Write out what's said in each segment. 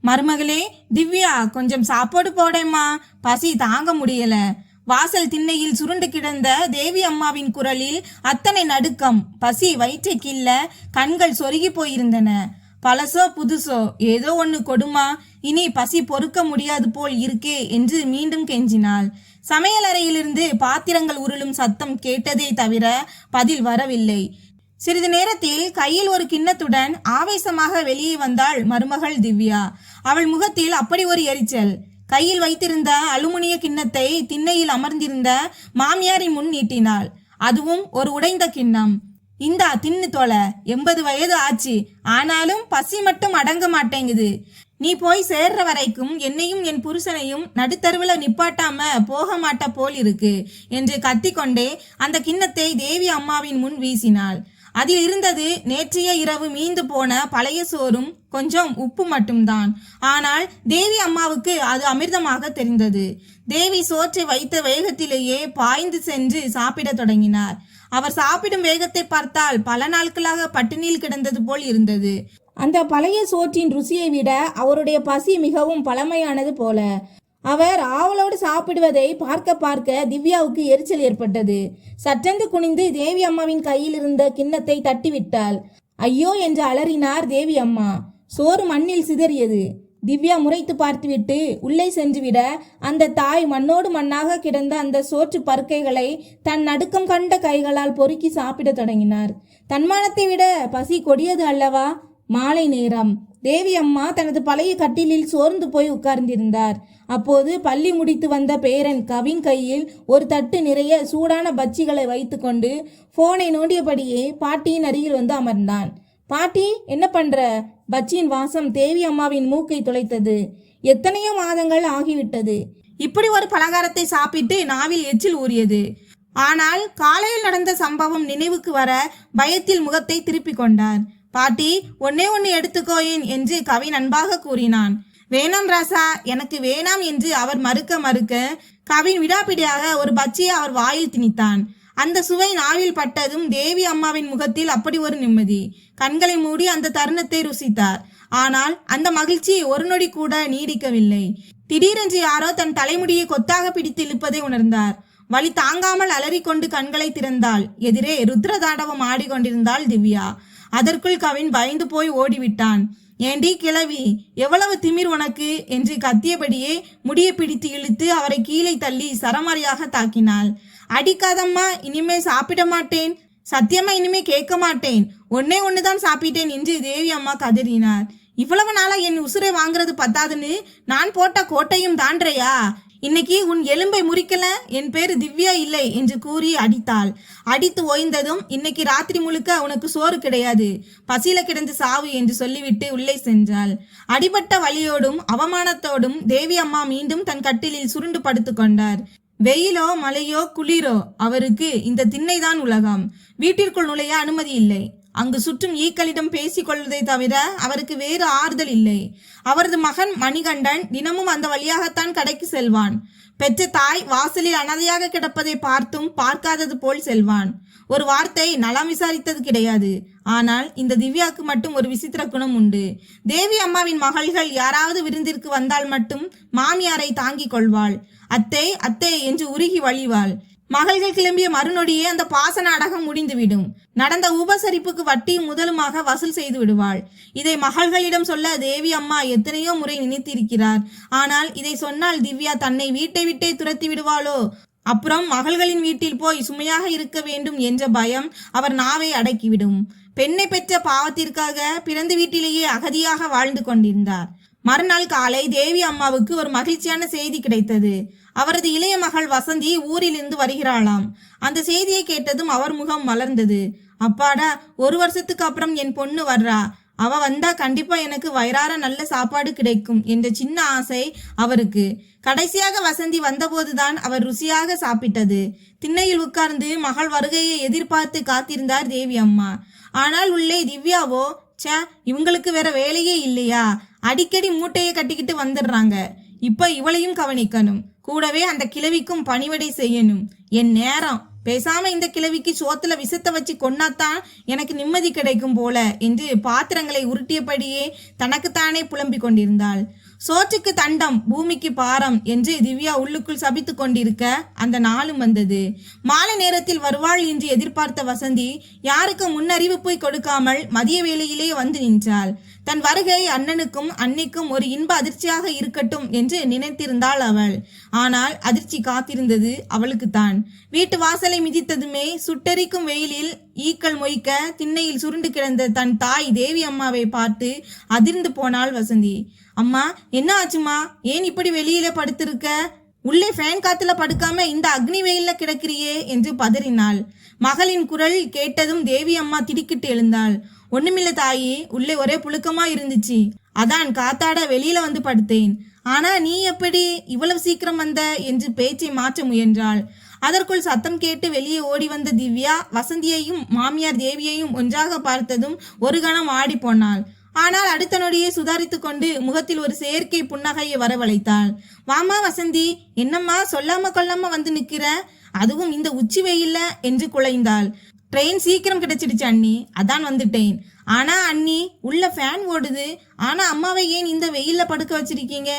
மருமகளே திவ்யா, கொஞ்சம் சாப்பாடு போடேம்மா, பசி தாங்க முடியல. வாசல் திண்ணையில் சுருண்டு கிடந்த தேவி அம்மாவின் குரலில் அத்தனை நடுக்கம். பசி வயிற்றை கிள்ள கண்கள் சொருகி போயிருந்தன. பழசோ புதுசோ ஏதோ ஒன்று கொடுமா, இனி பசி பொறுக்க முடியாது போல் இருக்கே என்று மீண்டும் கெஞ்சினாள். சமையலறையிலிருந்து பாத்திரங்கள் உருளும் சத்தம் கேட்டதே தவிர பதில் வரவில்லை. சிறிது நேரத்தில் கையில் ஒரு கிண்ணத்துடன் ஆவேசமாக வெளியே வந்தாள் மருமகள் திவ்யா. அவள் முகத்தில் அப்படி ஒரு எரிச்சல். கையில் வைத்திருந்த அலுமினிய கிண்ணத்தை திண்ணையில் அமர்ந்திருந்த மாமியாரின் முன் நீட்டினாள். அதுவும் ஒரு உடைந்த கிண்ணம். இந்தா தின்னு தொலை, 80 வயது ஆச்சு, ஆனாலும் பசி மட்டும் அடங்க மாட்டேங்குது. நீ போய் சேர்ற வரைக்கும் என்னையும் என் புருஷனையும் நடுத்தருவில் நிப்பாட்டாம போக மாட்ட போல் இருக்கு என்று கத்திக்கொண்டே அந்த கிண்ணத்தை தேவி அம்மாவின் முன் வீசினாள். அதில் இருந்தது நேற்றைய இரவு மீந்து போன பழைய சோறும் கொஞ்சம் உப்பு மட்டும்தான். ஆனால் தேவி அம்மாவுக்கு அது அமிர்தமாக தெரிந்தது. தேவி சோற்றை வைத்த வேகத்திலேயே பாய்ந்து சென்று சாப்பிட தொடங்கினார். அவர் சாப்பிடும் வேகத்தை பார்த்தால் பல நாட்களாக பட்டினியில் கிடந்தது போல் இருந்தது. அந்த பழைய சோற்றின் ருசியை விட அவருடைய பசி மிகவும் பழமையானது போல. அவர் ஆவலோடு சாப்பிடுவதை பார்க்க பார்க்க திவ்யாவுக்கு எரிச்சல் ஏற்பட்டது. சற்றென்று குனிந்து தேவி அம்மாவின் கையில் இருந்த கிண்ணத்தை தட்டிவிட்டாள். ஐயோ என்று அலறினார் தேவி அம்மா. சோறு மண்ணில் சிதறியது. திவ்யா முறைத்து பார்த்துவிட்டு உள்ளே சென்றுவிட அந்த தாய் மண்ணோடு மண்ணாக கிடந்த அந்த சோற்று பருக்கைகளை தன் நடுக்கம் கண்ட கைகளால் பொறுக்கி சாப்பிட தொடங்கினார். தன்மானத்தை விட பசி கொடியது அல்லவா? மாலை நேரம். தேவி அம்மா தனது பழைய கட்டிலில் சோர்ந்து போய் உட்கார்ந்திருந்தார். அப்போது பள்ளி முடித்து வந்த பேரன் கவின் கையில் ஒரு தட்டு நிறைய சூடான பஜ்ஜிகளை வைத்து கொண்டு போனை நோண்டியபடியே பாட்டியின் அருகில் வந்து அமர்ந்தான். பாட்டி, என்ன பண்ற? பஜ்ஜியின் வாசம் தேவி அம்மாவின் மூக்கை துளைத்தது. எத்தனையோ மாதங்கள் ஆகிவிட்டது இப்படி ஒரு பலகாரத்தை சாப்பிட்டு நாவில் எச்சில் ஊறியது. ஆனால் காலையில் நடந்த சம்பவம் நினைவுக்கு வர பயத்தில் முகத்தை திருப்பிக் கொண்டார். பாட்டி, ஒன்னே ஒன்று எடுத்துக்கோயேன் என்று கவின் அன்பாக கூறினான். வேணாம் ராசா, எனக்கு வேணாம் என்று அவர் மறுக்க கவின் விடாப்பிடியாக ஒரு பஜ்ஜியை அவர் வாயில் திணித்தான். அந்த சுவை நாவில் பட்டதும் தேவி அம்மாவின் முகத்தில் அப்படி ஒரு நிம்மதி. கண்களை மூடி அந்த தருணத்தை ருசித்தார். ஆனால் அந்த மகிழ்ச்சி ஒரு நொடி கூட நீடிக்கவில்லை. திடீரென்று யாரோ தன் தலைமுடியை கொத்தாக பிடித்து இழுப்பதை உணர்ந்தார். வலி தாங்காமல் அலறிக்கொண்டு கண்களை திறந்தாள். எதிரே ருத்ர தாண்டவம் ஆடிக்கொண்டிருந்தாள் திவ்யா. அதற்குள் கவின் பயந்து போய் ஓடிவிட்டான். ஏண்டி கிழவி, எவ்வளவு திமிர் உனக்கு என்று கத்தியபடியே முடியை பிடித்து இழுத்து அவரை கீழே தள்ளி சரமாரியாக தாக்கினாள். அடிக்காதம்மா, இனிமே சாப்பிட மாட்டேன், சத்தியமா இனிமே கேட்க மாட்டேன், ஒன்னே ஒண்ணுதான் சாப்பிட்டேன் என்று தேவி அம்மா கதறினார். இவ்வளவு நாளா என் உசுரை வாங்குறது பத்தாதுன்னு நான் போட்ட கோட்டையும் தாண்டறையா? இன்னைக்கு உன் எலும்பை முறிக்கல, என் பேரு திவ்யா இல்லை என்று கூறி அடித்தாள். அடித்து ஓய்ந்ததும் இன்னைக்கு ராத்திரி முழுக்க உனக்கு சோறு கிடையாது, பசியில கிடந்து சாவு என்று சொல்லிவிட்டு உள்ளே சென்றாள். அடிபட்ட வலியோடும் அவமானத்தோடும் தேவி அம்மா மீண்டும் தன் கட்டிலில் சுருண்டு படுத்து கொண்டார். வெயிலோ மழையோ குளிரோ அவருக்கு இந்த திண்ணைதான் உலகம். வீட்டிற்குள் நுழைய அனுமதி இல்லை. அங்கு சுற்றும் ஈக்களிடம் பேசிக் கொள்வதை தவிர அவருக்கு வேறு ஆறுதல் இல்லை. அவரது மகன் மணிகண்டன் தினமும் அந்த வழியாகத்தான் கடைக்கு செல்வான். பெற்ற தாய் வாசலில் அனாதையாக கிடப்பதை பார்த்தும் பார்க்காதது போல் செல்வான். ஒரு வார்த்தை நலம் விசாரித்தது கிடையாது. ஆனால் இந்த திவ்யாவுக்கு மட்டும் ஒரு விசித்திர குணம் உண்டு. தேவி அம்மாவின் மகள்கள் யாராவது விருந்திற்கு வந்தால் மட்டும் மாமியாரை தாங்கிக் கொள்வாள். அத்தை அத்தை என்று உருகி வழிவாள். மகள்கள் கிளம்பிய மறுநொடியே அந்த பாச நாடகம் முடிந்துவிடும். நடந்த உபசரிப்புக்கு வட்டியும் முதலுமாக வசூல் செய்து விடுவாள். இதை மகள்களிடம் சொல்ல தேவி அம்மா எத்தனையோ முறை நினைத்திருக்கிறார். ஆனால் இதை சொன்னால் திவ்யா தன்னை வீட்டை விட்டே துரத்தி விடுவாளோ? அப்புறம் மகள்களின் வீட்டில் போய் சுமையாக இருக்க வேண்டும் என்ற பயம் அவர் நாவை அடக்கிவிடும். பெண்ணை பெற்ற பாவத்திற்காக பிறந்த வீட்டிலேயே அகதியாக வாழ்ந்து கொண்டிருந்தார். மறுநாள் காலை தேவி அம்மாவுக்கு ஒரு மகிழ்ச்சியான செய்தி கிடைத்தது. அவரது இளைய மகள் வசந்தி ஊரிலிருந்து வருகிறாளாம். அந்த செய்தியை கேட்டதும் அவர் முகம் மலர்ந்தது. அப்பாடா, 1 வருஷத்துக்கு அப்புறம் என் பொண்ணு வர்றா, அவ வந்தா கண்டிப்பா எனக்கு வயிறார நல்ல சாப்பாடு கிடைக்கும் என்ற சின்ன ஆசை அவருக்கு. கடைசியாக வசந்தி வந்தபோதுதான் அவர் ருசியாக சாப்பிட்டது. திண்ணையில் உட்கார்ந்து மகள் வருகையை எதிர்பார்த்து காத்திருந்தார் தேவி அம்மா. ஆனால் உள்ளே திவ்யாவோ, இவங்களுக்கு வேற வேலையே இல்லையா? அடிக்கடி மூட்டையை கட்டிக்கிட்டு வந்துடுறாங்க. இப்ப இவளையும் கவனிக்கணும், கூடவே அந்த கிழவிக்கும் பணிவிடை செய்யணும். என் நேரம் பேசாம இந்த கிழவிக்கு சோத்துல விஷத்தை வச்சு கொன்னாத்தான் எனக்கு நிம்மதி கிடைக்கும் போல என்று பாத்திரங்களை உருட்டியபடியே தனக்குத்தானே புலம்பிக் கொண்டிருந்தாள். சோற்றுக்கு தண்டம் பூமிக்கு பாரம் என்று திவ்யா உள்ளுக்குள் சபித்து கொண்டிருக்க அந்த நாளும் வந்தது. மாலை நேரத்தில் வருவாள் என்று எதிர்பார்த்த வசந்தி யாருக்கு முன்னறிவிப்பு கொடுக்காமல் மதிய வேளையிலே வந்து நின்றாள். தன் வருகை அண்ணனுக்கும் அன்னைக்கும் ஒரு இன்ப அதிர்ச்சியாக இருக்கட்டும் என்று நினைத்திருந்தாள் அவள். ஆனால் அதிர்ச்சி காத்திருந்தது அவளுக்குத்தான். வீட்டு வாசலை மிதித்ததுமே சுட்டெரிக்கும் வெயிலில் ஈக்கள் மொய்க்க திண்ணையில் சுருண்டு கிடந்த தன் தாய் தேவி அம்மாவை பார்த்து அதிர்ந்து போனாள் வசந்தி. அம்மா, என்ன ஆச்சுமா? ஏன் இப்படி வெளியில படுத்திருக்க? உள்ளே ஃபேன் காத்துல படுக்காம இந்த அக்னி வெயில்ல கிடக்கிறியே என்று பதறினாள். மகளின் குரல் கேட்டதும் தேவி அம்மா திடுக்கிட்டு எழுந்தாள். ஒண்ணுமில்ல தாயி, உள்ளே ஒரே புழுக்கமா இருந்துச்சு, அதான் காத்தாட வெளியில வந்து படுத்தேன். ஆனா நீ எப்படி இவ்வளவு சீக்கிரம் வந்த என்று பேச்சை மாற்ற முயன்றாள். அதற்குள் சத்தம் கேட்டு வெளியே ஓடி வந்த திவ்யா வசந்தியையும் மாமியார் தேவியையும் ஒன்றாக பார்த்ததும் ஒரு கணம் ஆடி போனாள். ஆனால் அடுத்த நொடியை சுதாரித்து கொண்டு முகத்தில் ஒரு செயற்கை புன்னகையை வரவழைத்தாள். வாமா வசந்தி, என்னம்மா சொல்லாம கொள்ளாம வந்து நிக்கிற, அதுவும் இந்த உச்சி வெயில்ல என்று குலைந்தாள். ட்ரெயின் சீக்கிரம் கிடைச்சிடுச்சு அண்ணி, அதான் வந்துட்டேன். ஆனா அண்ணி, உள்ள ஃபேன் ஓடுது, ஆனா அம்மாவை ஏன் இந்த வெயில்ல படுக்க வச்சிருக்கீங்க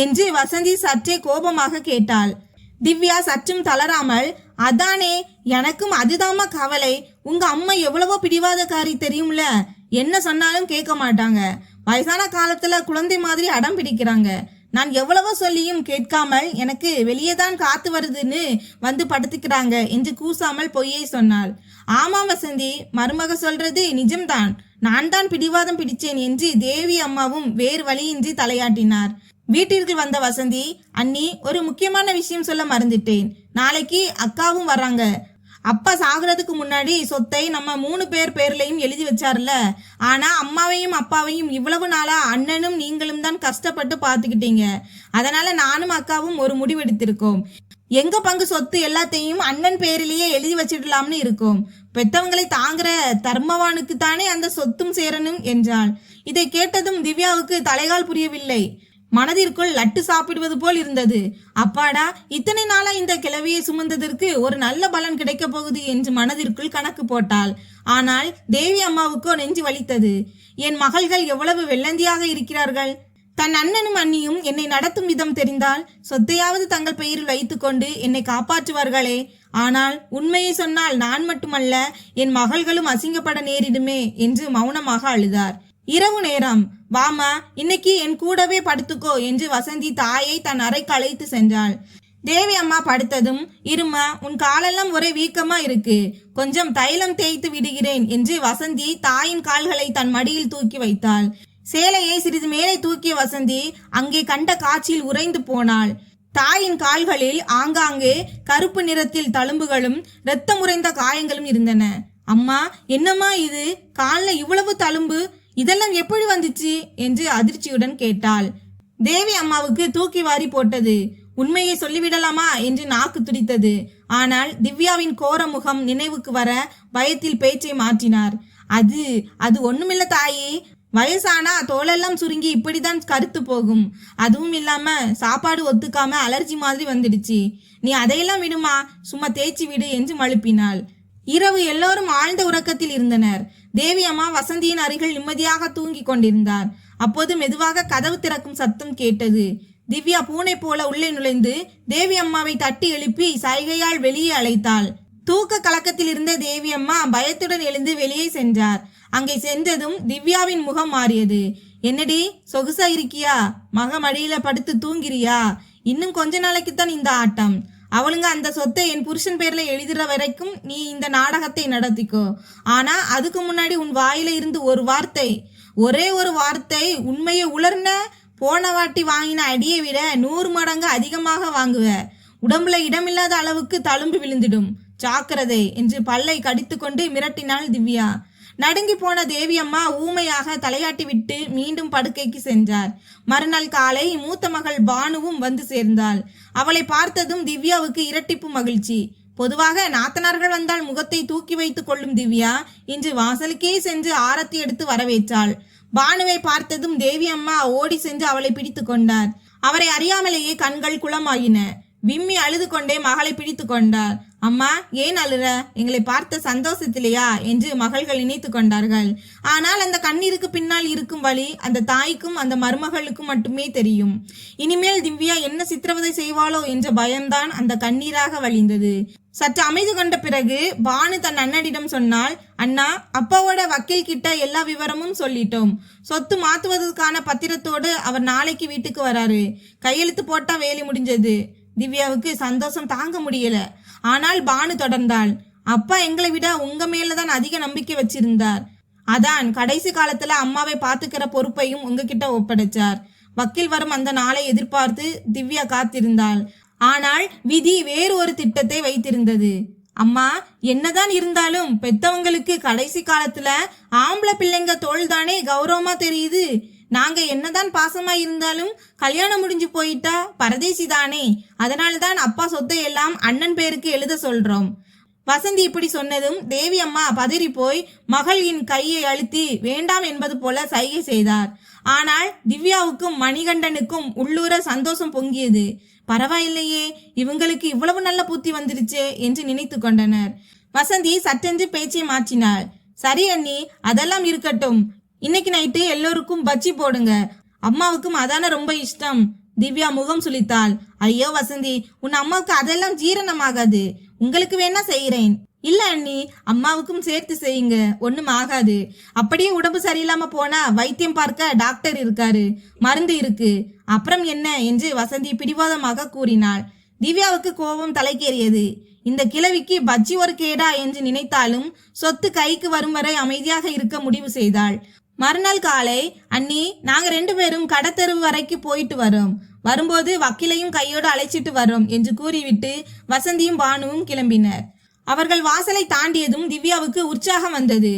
என்று வசந்தி சற்றே கோபமாக கேட்டாள். திவ்யா சற்றும் தளராமல், அதானே எனக்கும் அதுதாமா கவலை. உங்க அம்மா எவ்வளவோ பிடிவாதக்காரி தெரியும்ல, என்ன சொன்னாலும் கேட்க மாட்டாங்க. வயசான காலத்துல குழந்தை மாதிரி அடம் பிடிக்கிறாங்க. நான் எவ்வளவோ சொல்லியும் கேட்காமல் எனக்கு வெளியே தான் காத்து வருதுன்னு வந்து படுத்துக்கிறாங்க என்று கூசாமல் பொய்யை சொன்னாள். ஆமா வசந்தி, மருமக சொல்றது நிஜம்தான். நான் தான் பிடிவாதம் பிடிச்சேன் என்று தேவி அம்மாவும் வேறு வழியின்றி தலையாட்டினார். வீட்டிற்கு வந்த வசந்தி, அண்ணி, ஒரு முக்கியமான விஷயம் சொல்ல மறந்துட்டேன். நாளைக்கு அக்காவும் வர்றாங்க. அப்பா சாகுறதுக்கு முன்னாடி சொத்தை நம்ம 3 பேர் பேர்லயும் எழுதி வச்சார்ல. ஆனா அம்மாவையும் அப்பாவையும் இவ்வளவு நாளா அண்ணனும் நீங்களும் தான் கஷ்டப்பட்டு பாத்துக்கிட்டீங்க. அதனால நானும் அக்காவும் ஒரு முடிவெடுத்திருக்கோம். எங்க பங்கு சொத்து எல்லாத்தையும் அண்ணன் பேரிலேயே எழுதி வச்சிடலாம்னு இருக்கோம். பெத்தவங்களை தாங்குற தர்மவானுக்கு தானே அந்த சொத்தும் சேரணும் என்றாள். இதை கேட்டதும் திவ்யாவுக்கு தலைகால் புரியவில்லை. மனதிற்குள் லட்டு சாப்பிடுவது போல் இருந்தது. அப்பாடா, இத்தனை நாளா இந்த கிழவியை சுமந்ததற்கு ஒரு நல்ல பலன் கிடைக்க போகுது என்று மனதிற்குள் கணக்கு போட்டாள். ஆனால் தேவி அம்மாவுக்கோ நெஞ்சு வலித்தது. என் மகள்கள் எவ்வளவு வெள்ளந்தியாக இருக்கிறார்கள். தன் அண்ணனும் அண்ணியும் என்னை நடத்தும் விதம் தெரிந்தால் சொத்தையாவது தங்கள் பெயரில் வைத்துக்கொண்டு என்னை காப்பாற்றுவார்களே. ஆனால் உண்மையை சொன்னால் நான் மட்டுமல்ல, என் மகள்களும் அசிங்கப்பட நேரிடுமே என்று மௌனமாக அழுதார். இரவு நேரம். வாமா, இன்னைக்கு என் கூடவே படுத்துக்கோ என்று வசந்தி தாயை தன் அறைக்கு அழைத்து சென்றாள். தேவி அம்மா படுத்ததும், இருமா, உன் காலெல்லாம் ஒரே வீக்கமா இருக்கு, கொஞ்சம் தைலம் தேய்த்து விடுகிறேன் என்று வசந்தி தாயின் கால்களை தன் மடியில் தூக்கி வைத்தாள். சேலையை சிறிது மேலே தூக்கிய வசந்தி அங்கே கண்ட காட்சியில் உறைந்து போனாள். தாயின் கால்களில் ஆங்காங்கே கருப்பு நிறத்தில் தழும்புகளும் இரத்தம் உறைந்த காயங்களும் இருந்தன. அம்மா, என்னம்மா இது, காலில் இவ்வளவு தழும்பு, இதெல்லாம் எப்படி வந்துச்சு என்று அதிர்ச்சியுடன் கேட்டாள். தேவி அம்மாவுக்கு தூக்கி வாரி போட்டது. உண்மையை சொல்லிவிடலாமா என்று நாக்கு துடித்தது. ஆனால் திவ்யாவின் கோர முகம் நினைவுக்கு வர பயத்தில் பேச்சை மாற்றினார். அது ஒண்ணுமில்ல தாயி, வயசானா தோலெல்லாம் சுருங்கி இப்படிதான் கருத்து போகும். அதுவும் இல்லாம சாப்பாடு ஒத்துக்காம அலர்ஜி மாதிரி வந்துடுச்சு. நீ அதையெல்லாம் விடுமா, சும்மா தேய்ச்சி விடு என்று மழுப்பினாள். இரவு எல்லோரும் ஆழ்ந்த உறக்கத்தில் இருந்தனர். தேவி அம்மா வசந்தியின் அருகில் நிம்மதியாக தூங்கி கொண்டிருந்தார். அப்போது மெதுவாக கதவு திறக்கும் சத்தம் கேட்டது. திவ்யா பூனை போல உள்ளே நுழைந்து தேவி அம்மாவை தட்டி எழுப்பி சைகையால் வெளியே அழைத்தாள். தூக்க கலக்கத்தில் இருந்த தேவி அம்மா பயத்துடன் எழுந்து வெளியே சென்றார். அங்கே சென்றதும் திவ்யாவின் முகம் மாறியது. என்னடி, சொகுசா இருக்கியா? மக மடியில படுத்து தூங்கிறியா? இன்னும் கொஞ்ச நாளைக்குத்தான் இந்த ஆட்டம். அவளுங்க அந்த சொத்தை என் புருஷன் பேர்ல எழுதுற வரைக்கும் நீ இந்த நாடகத்தை நடத்திக்கோ. ஆனா அதுக்கு முன்னாடி உன் வாயில இருந்து ஒரு வார்த்தை, ஒரே ஒரு வார்த்தை உண்மையை உலர்ன, போன வாட்டி வாங்கின அடியை விட 100 மடங்கு அதிகமாக வாங்குவ. உடம்புல இடமில்லாத அளவுக்கு தழும்பு விழுந்துடும், ஜாக்கிரதை என்று பல்லை கடித்து கொண்டு மிரட்டினாள் திவ்யா. நடுங்கி போன தேவி அம்மா ஊமையாக தலையாட்டி விட்டு மீண்டும் படுக்கைக்கு சென்றார். மறுநாள் காலை மூத்த மகள் பானுவும் வந்து சேர்ந்தாள். அவளை பார்த்ததும் திவ்யாவுக்கு இரட்டிப்பு மகிழ்ச்சி. பொதுவாக நாத்தனார்கள் வந்தால் முகத்தை தூக்கி வைத்துக் கொள்ளும் திவ்யா இன்று வாசலுக்கே சென்று ஆரத்தி எடுத்து வரவேற்றாள். பானுவை பார்த்ததும் தேவி அம்மா ஓடி சென்று அவளை பிடித்து கொண்டார். அவரை அறியாமலேயே கண்கள் குளமாயின. விம்மி அழுது கொண்டே மகளை பிடித்து கொண்டார். அம்மா ஏன் அழுற, எங்களை பார்த்த சந்தோஷத்திலேயா என்று மகள்கள் நினைத்து கொண்டார்கள். ஆனால் அந்த கண்ணீருக்கு பின்னால் இருக்கும் வழி அந்த தாய்க்கும் அந்த மருமகளுக்கும் மட்டுமே தெரியும். இனிமேல் திவ்யா என்ன சித்திரவதை செய்வாளோ என்ற பயம்தான் அந்த கண்ணீராக வழிந்தது. சற்று அமைதி கொண்ட பிறகு பானு தன் அண்ணனிடம் சொன்னாள், அண்ணா, அப்பாவோட வக்கீல் கிட்ட எல்லா விவரமும் சொல்லிட்டோம். சொத்து மாத்துவதற்கான பத்திரத்தோடு அவர் நாளைக்கு வீட்டுக்கு வராரு. கையெழுத்து போட்டா வேலை முடிஞ்சது. திவ்யாவுக்கு சந்தோஷம் தாங்க முடியல. ஆனால் பானு தொடர்ந்தாள், அப்பா எங்களை விட உங்க மேலதான் அதிக நம்பிக்கை வச்சிருந்தார். அதான் கடைசி காலத்துல அம்மாவை பாத்துக்கிற பொறுப்பையும் உங்ககிட்ட ஒப்படைச்சார். வக்கீல் வரும் அந்த நாளை எதிர்பார்த்து திவ்யா காத்திருந்தாள். ஆனால் விதி வேறு ஒரு திட்டத்தை வைத்திருந்தது. அம்மா, என்னதான் இருந்தாலும் பெத்தவங்களுக்கு கடைசி காலத்துல ஆம்பளை பிள்ளைங்க தோள் தானே கௌரவமா தெரியுது. நாங்க என்னதான் பாசமா இருந்தாலும் கல்யாணம் முடிஞ்சு போயிட்டா பரதேசி தானே. அதனால்தான் அப்பா சொத்தை எல்லாம் அண்ணன் பேருக்கு எழுத சொல்றோம். வசந்தி இப்படி சொன்னதும் தேவி அம்மா பதறி போய் மகளின் கையை அழுத்தி வேண்டாம் என்பது போல சைகை செய்தார். ஆனால் திவ்யாவுக்கும் மணிகண்டனுக்கும் உள்ளூர சந்தோஷம் பொங்கியது. பரவாயில்லையே, இவங்களுக்கு இவ்வளவு நல்ல புத்தி வந்துருச்சே என்று நினைத்து கொண்டனர். வசந்தி சட்டென்று பேச்சை மாற்றினாள். சரி அண்ணி, அதெல்லாம் இருக்கட்டும். இன்னைக்கு நைட்டு எல்லோருக்கும் பஜ்ஜி போடுங்க. அம்மாவுக்கும் அதான ரொம்ப இஷ்டம். திவ்யா முகம் சுளித்தாள். ஐயோ வசந்தி, உன் அம்மாவுக்கு அதெல்லாம் ஜீரணமாகாது. உங்களுக்கு வேணா செய்யறேன். இல்ல அண்ணி, அம்மாவுக்கும் சேர்த்து செய்யுங்க, ஒண்ணும் ஆகாது. அப்படியே உடம்பு சரியில்லாம போனா வைத்தியம் பார்க்க டாக்டர் இருக்காரு, மருந்து இருக்கு. அப்புறம் என்ன என்று வசந்தி பிடிவாதமாக கூறினாள். திவ்யாவுக்கு கோபம் தலைக்கேறியது. இந்த கிழவிக்கு பஜ்ஜி ஒரு கேடா என்று நினைத்தாலும் சொத்து கைக்கு வரும் வரை அமைதியாக இருக்க முடிவு செய்தாள். மறுநாள் காலை, அண்ணி, நாங்க 2 பேரும் கடத்தெருவு வரைக்கு போயிட்டு வரோம். வரும்போது வக்கீலையும் கையோடு அழைச்சிட்டு வரோம் என்று கூறிவிட்டு வசந்தியும் பானுவும் கிளம்பினர். அவர்கள் வாசலை தாண்டியதும் திவ்யாவுக்கு உற்சாகம் வந்தது.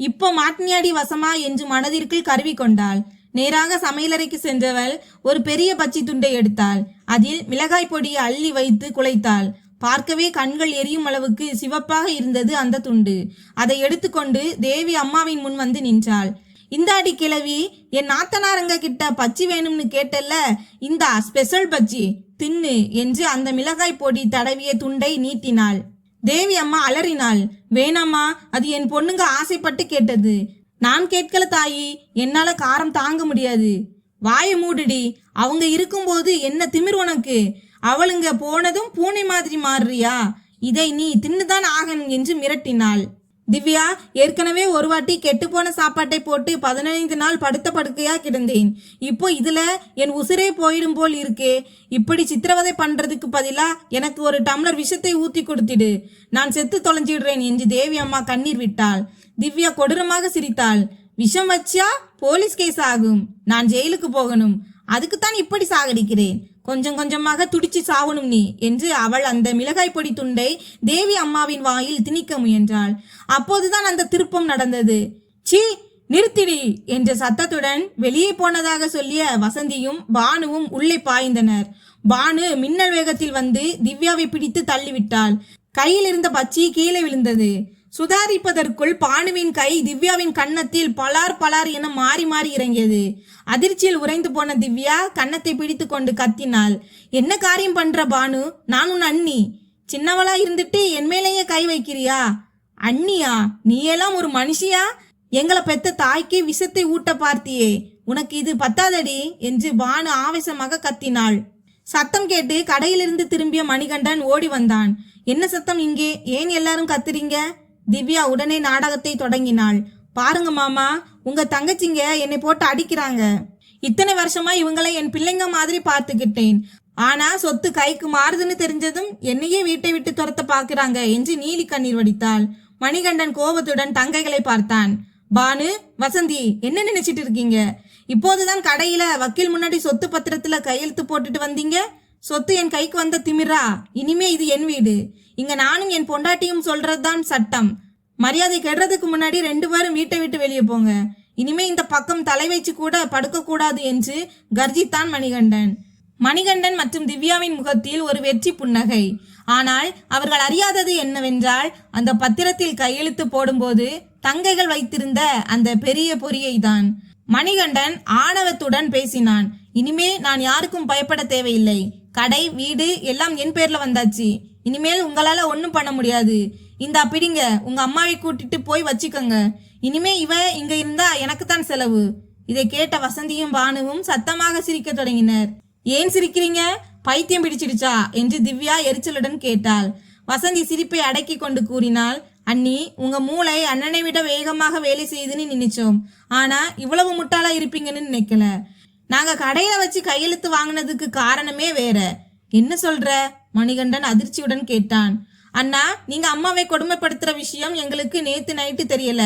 இப்போ மாட்னியாடி வசமா என்று மனதிற்குள் கருவி கொண்டாள். நேராக சமையலறைக்கு சென்றவள் ஒரு பெரிய பச்சி துண்டை எடுத்தாள். அதில் மிளகாய் பொடியை அள்ளி வைத்து குலைத்தாள். பார்க்கவே கண்கள் எரியும் அளவுக்கு சிவப்பாக இருந்தது அந்த துண்டு. அதை எடுத்துக்கொண்டு தேவி அம்மாவின் முன் வந்து நின்றாள். இந்த அடி கிழவி, என் நாத்தனாரங்க கிட்ட பச்சி வேணும்னு கேட்டல்ல, இந்த ஸ்பெஷல் பச்சி தின்னு என்று அந்த மிளகாய் பொடி தடவிய துண்டை நீட்டினாள். தேவி அம்மா அலறினாள். வேணாமா, அது என் பொண்ணுங்க ஆசைப்பட்டு கேட்டது. நான் கேட்கல தாயி, என்னால காரம் தாங்க முடியாது. வாய மூடுடி, அவங்க இருக்கும்போது என்ன திமிர் உனக்கு? அவளுங்க போனதும் பூனை மாதிரி மாறுறியா? இதை நீ தின்னுதான் ஆகணும் என்று மிரட்டினாள். திவ்யா, ஏற்கனவே ஒரு வாட்டி கெட்டுப்போன சாப்பாட்டை போட்டு 15 நாள் படுத்த படுக்கையா கிடந்தேன். இப்போ இதுல என் உசிரே போயிடும் போல் இருக்கே. இப்படி சித்திரவதை பண்றதுக்கு பதிலா எனக்கு ஒரு டம்ளர் விஷத்தை ஊத்தி கொடுத்திடு, நான் செத்து தொலைஞ்சிடுறேன் என்று தேவி அம்மா கண்ணீர் விட்டாள். திவ்யா கொடூரமாக சிரித்தாள். விஷம் வச்சா போலீஸ் கேஸ் ஆகும், நான் ஜெயிலுக்கு போகணும். அதுக்குத்தான் இப்படி சாகடிக்கிறேன். கொஞ்சம் கொஞ்சமாக துடிச்சு சாவணும் நீ என்று அவள் அந்த மிளகாய் பொடி துண்டை தேவி அம்மாவின் வாயில் திணிக்க முயன்றாள். அப்போதுதான் அந்த திருப்பம் நடந்தது. சீ, நிறுத்திடி என்ற சத்தத்துடன் வெளியே போனதாக சொல்லிய வசந்தியும் பானுவும் உள்ளே பாய்ந்தனர். பானு மின்னல் வேகத்தில் வந்து திவ்யாவை பிடித்து தள்ளிவிட்டாள். கையில் இருந்த பச்சி கீழே விழுந்தது. சுதாரிப்பதற்குள் பானுவின் கை திவ்யாவின் கன்னத்தில் பலார் பலார் என மாறி மாறி இறங்கியது. அதிர்ச்சியில் உறைந்து போன திவ்யா கன்னத்தை பிடித்து கொண்டு கத்தினாள். என்ன காரியம் பண்ற பானு? நான் உன் அண்ணி. சின்னவளா இருந்துட்டு என் மேலேயே கை வைக்கிறியா? அண்ணியா? நீ எல்லாம் ஒரு மனுஷியா? எங்களை பெத்த தாய்க்கே விஷத்தை ஊட்ட பார்த்தியே, உனக்கு இது பத்தாதடி என்று பானு ஆவேசமாக கத்தினாள். சத்தம் கேட்டு கடையிலிருந்து திரும்பிய மணிகண்டன் ஓடி வந்தான். என்ன சத்தம் இங்கே? ஏன் எல்லாரும் கத்துறீங்க? திவ்யா உடனே நாடகத்தை தொடங்கினாள். பாருங்க மாமா, உங்க தங்கச்சிங்க என்னை போட்டு அடிக்கிறாங்க. இத்தனை வருஷமா இவங்களை என் பிள்ளைங்க மாதிரி பார்த்துக்கிட்டேன். ஆனா சொத்து கைக்கு மாறுதுன்னு தெரிஞ்சதும் என்னையே வீட்டை விட்டு துரத்த பாக்குறாங்க என்று நீலி கண்ணீர் வடித்தாள். மணிகண்டன் கோபத்துடன் தங்கைகளை பார்த்தான். பானு, வசந்தி, என்ன நினைச்சிட்டு இருக்கீங்க? இப்போதுதான் கடையில வக்கீல் முன்னாடி சொத்து பத்திரத்துல கையெழுத்து போட்டுட்டு வந்தீங்க. சொத்து என் கைக்கு வந்த திமிரா? இனிமே இது என் வீடு. இங்க நானும் என் பொண்டாட்டியும் சொல்றதுதான் சட்டம். மரியாதை கெடுறதுக்கு முன்னாடி 2 பேரும் வீட்டை விட்டு வெளியே போங்க. இனிமே இந்த பக்கம் தலை வச்சு கூட படுக்க கூடாது என்று கர்ஜித்தான் மணிகண்டன். மணிகண்டன் மற்றும் திவ்யாவின் முகத்தில் ஒரு வெற்றி புன்னகை. ஆனால் அவர்கள் அறியாதது என்னவென்றால், அந்த பத்திரத்தில் கையெழுத்து போடும்போது தங்கைகள் வைத்திருந்த அந்த பெரிய பொறியை தான். மணிகண்டன் ஆணவத்துடன் பேசினான். இனிமே நான் யாருக்கும் பயப்பட தேவையில்லை. கடை, வீடு எல்லாம் என் பேர்ல வந்தாச்சு. இனிமேல் உங்களால ஒன்றும் பண்ண முடியாது. இந்தா பிடிங்க, உங்க அம்மாவை கூட்டிட்டு போய் வச்சுக்கோங்க. இனிமே இவ இங்க இருந்தா எனக்குத்தான் செலவு. இதை கேட்ட வசந்தியும் பானுவும் சத்தமாக சிரிக்க தொடங்கினர். ஏன் சிரிக்கிறீங்க? பைத்தியம் பிடிச்சிடுச்சா என்று திவ்யா எரிச்சலுடன் கேட்டாள். வசந்தி சிரிப்பை அடக்கி கொண்டு கூறினாள், அண்ணி, உங்க மூளை அண்ணனை விட வேகமாக வேலை செய்யுதுன்னு நினைச்சோம். ஆனா இவ்வளவு முட்டாளா இருப்பீங்கன்னு நினைக்கல. நாங்க கடையில வச்சு கையெழுத்து வாங்கினதுக்கு காரணமே வேற. என்ன சொல்ற? மணிகண்டன் அதிர்ச்சியுடன் கேட்டான். அண்ணா, நீங்க அம்மாவை கொடுமைப்படுத்துற விஷயம் எங்களுக்கு நேத்து நைட்டு தெரியல.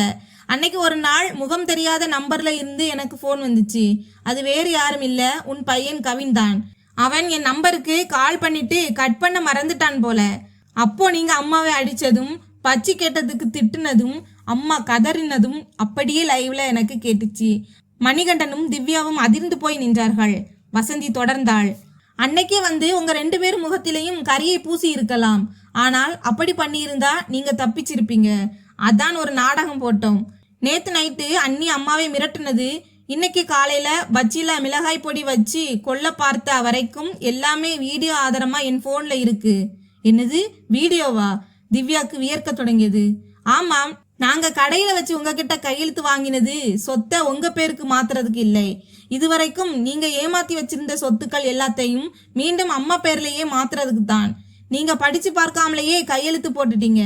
அன்னைக்கு ஒரு நாள் முகம் தெரியாத நம்பர்ல இருந்து எனக்கு போன் வந்துச்சு. அது வேறு யாரும் இல்ல, உன் பையன் கவின் தான். அவன் என் நம்பருக்கு கால் பண்ணிட்டு கட் பண்ண மறந்துட்டான் போல. அப்போ நீங்க அம்மாவை அடிச்சதும் பச்சி கேட்டதுக்கு திட்டுனதும் அம்மா கதறினதும் அப்படியே லைவ்ல எனக்கு கேட்டுச்சு. மணிகண்டனும் திவ்யாவும் அதிர்ந்து போய் நின்றார்கள். வசந்தி தொடர்ந்தாள். அன்னைக்கே வந்து உங்க 2 பேர் முகத்திலையும் கரியை பூசி இருக்கலாம். ஆனால் அப்படி பண்ணியிருந்தா நீங்க தப்பிச்சிருப்பீங்க. அதான் ஒரு நாடகம் போட்டோம். நேத்து நைட்டு அண்ணி அம்மாவை மிரட்டுனது, இன்னைக்கு காலையில பஜ்ஜில மிளகாய் பொடி வச்சு கொல்ல பார்த்த வரைக்கும் எல்லாமே வீடியோ ஆதாரமா என் போன்ல இருக்கு. என்னது, வீடியோவா? திவ்யாக்கு வியர்க்க தொடங்கியது. ஆமாம், நாங்க கடையில வச்சு உங்ககிட்ட கையெழுத்து வாங்கினது சொத்தை உங்க பேருக்கு மாத்துறதுக்கு இல்லை. இதுவரைக்கும் நீங்க ஏமாத்தி வச்சிருந்த சொத்துக்கள் எல்லாத்தையும் மீண்டும் அம்மா பேர்லயே மாத்துறதுக்கு தான். நீங்க படிச்சு பார்க்காமலேயே கையெழுத்து போட்டுட்டீங்க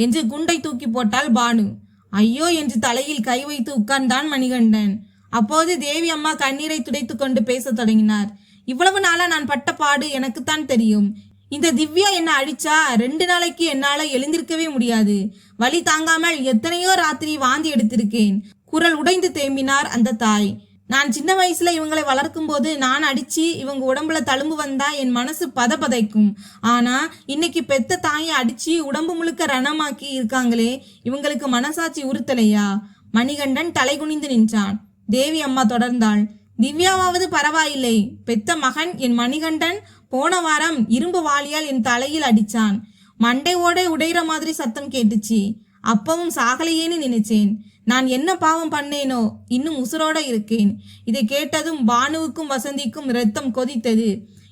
என்று குண்டை தூக்கி போட்டாள் பானு. ஐயோ என்று தலையில் கை வைத்து உட்கார்ந்தான் மணிகண்டன். அப்போது தேவி அம்மா கண்ணீரை துடைத்து கொண்டு பேச தொடங்கினார். இவ்வளவு நாளா நான் பட்ட பாடு எனக்குத்தான் தெரியும். இந்த திவ்யா என்ன அடிச்சா 2 நாளைக்கு என்னால எழுந்திருக்கவே முடியாது. வலி தாங்காமல் எத்தனையோ ராத்திரி வாந்தி எடுத்திருக்கேன். குரல் உடைந்து தேம்பினார் அந்த தாய். நான் சின்ன வயசுல இவங்களை வளர்க்கும் போது நான் அடிச்சு இவங்க உடம்புல தழும்பு வந்தா என் மனசு பதைக்கும். ஆனா இன்னைக்கு பெத்த தாயை அடிச்சு உடம்பு முழுக்க ரணமாக்கி இருக்காங்களே, இவங்களுக்கு மனசாட்சி உறுத்தலையா? மணிகண்டன் தலை குனிந்து நின்றான். தேவி அம்மா தொடர்ந்தாள். திவ்யாவாவது பரவாயில்லை, பெத்த மகன் என் மணிகண்டன் போன வாரம் இரும்பு வாளியால் என் தலையில் அடிச்சான். மண்டை ஓடை உடையிற மாதிரி சத்தம் கேட்டுச்சு. அப்பவும் சாகலையேன்னு நினைச்சேன். நான் என்ன பாவம் பண்ணேனோ, இன்னும் உசுரோட இருக்கேன். இதை கேட்டதும் பானுவுக்கும் வசந்திக்கும் ரத்தம் கொதித்தது.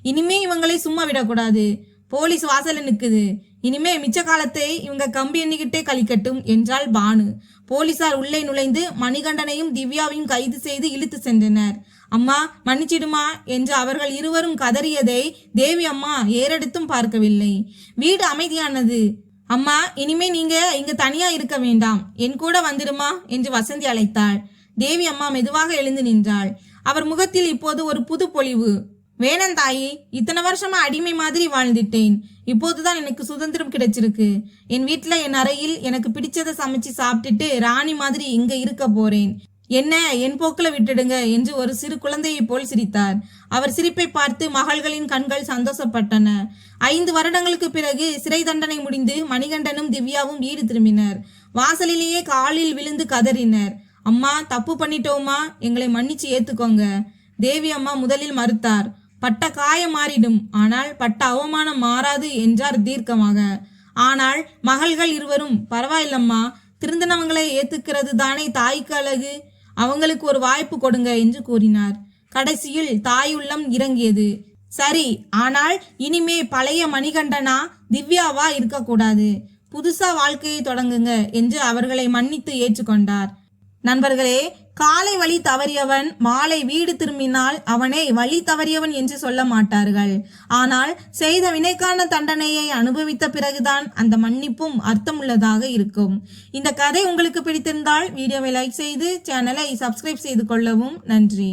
இனிமே இவங்களை சும்மா விடக்கூடாது. போலீஸ் வாசல்ல நிக்குது. இனிமே மிச்ச காலத்தை இவங்க கம்பி எண்ணிக்கிட்டே கழிக்கட்டும் என்றாள் பானு. போலீசார் உள்ளே நுழைந்து மணிகண்டனையும் திவ்யாவையும் கைது செய்து இழுத்து சென்றனர். அம்மா, மன்னிச்சிடுமா என்று அவர்கள் இருவரும் கதறியதை தேவி அம்மா ஏறெடுத்தும் பார்க்கவில்லை. வீடு அமைதியானது. அம்மா, இனிமே நீங்க இங்க தனியா இருக்க வேண்டாம், என் கூட வந்துடுமா என்று வசந்தி அழைத்தாள். தேவி அம்மா மெதுவாக எழுந்து நின்றாள். அவர் முகத்தில் இப்போது ஒரு புது பொலிவு. வேணாம் தாயி, இத்தனை வருஷமா அடிமை மாதிரி வாழ்ந்துட்டேன். இப்போதுதான் எனக்கு சுதந்திரம் கிடைச்சிருக்கு. என் வீட்டுல என் அறையில் எனக்கு பிடிச்சதை சமைச்சு சாப்பிட்டுட்டு ராணி மாதிரி இங்க இருக்க போறேன். என்ன, என் போக்குல விட்டுடுங்க என்று ஒரு சிறு குழந்தையை போல் சிரித்தார். அவர் சிரிப்பை பார்த்து மகள்களின் கண்கள் சந்தோஷப்பட்டன. 5 வருடங்களுக்கு பிறகு சிறை தண்டனை முடிந்து மணிகண்டனும் திவ்யாவும் வீடு திரும்பினர். வாசலிலேயே காலில் விழுந்து கதறினர். அம்மா, தப்பு பண்ணிட்டோமா, எங்களை மன்னிச்சு ஏத்துக்கோங்க. தேவி அம்மா முதலில் மறுத்தார். பட்ட காயம் மாறிடும், ஆனால் பட்ட அவமானம் மாறாது என்றார் தீர்க்கமாக. ஆனால் மகள்கள் இருவரும், பரவாயில்லம்மா, திருந்தனவங்களை ஏத்துக்கிறது தானே தாய்க்கு அழகு, அவங்களுக்கு ஒரு வாய்ப்பு கொடுங்க என்று கூறினார். கடைசியில் தாய் உள்ளம் இறங்கியது. சரி, ஆனால் இனிமே பழைய மணிகண்டனா திவ்யாவா இருக்கக்கூடாது. புதுசா வாழ்க்கையை தொடங்குங்க என்று அவர்களை மன்னித்து ஏற்றுக்கொண்டார். நண்பர்களே, காலை வழி தவறியவன் மாலை வீடு திரும்பினால் அவனை வழி தவறியவன் என்று சொல்ல மாட்டார்கள். ஆனால் செய்த வினைக்கான தண்டனையை அனுபவித்த பிறகுதான் அந்த மன்னிப்பும் அர்த்தமுள்ளதாக இருக்கும். இந்த கதை உங்களுக்கு பிடித்திருந்தால் வீடியோவை லைக் செய்து சேனலை சப்ஸ்கிரைப் செய்து கொள்ளவும். நன்றி.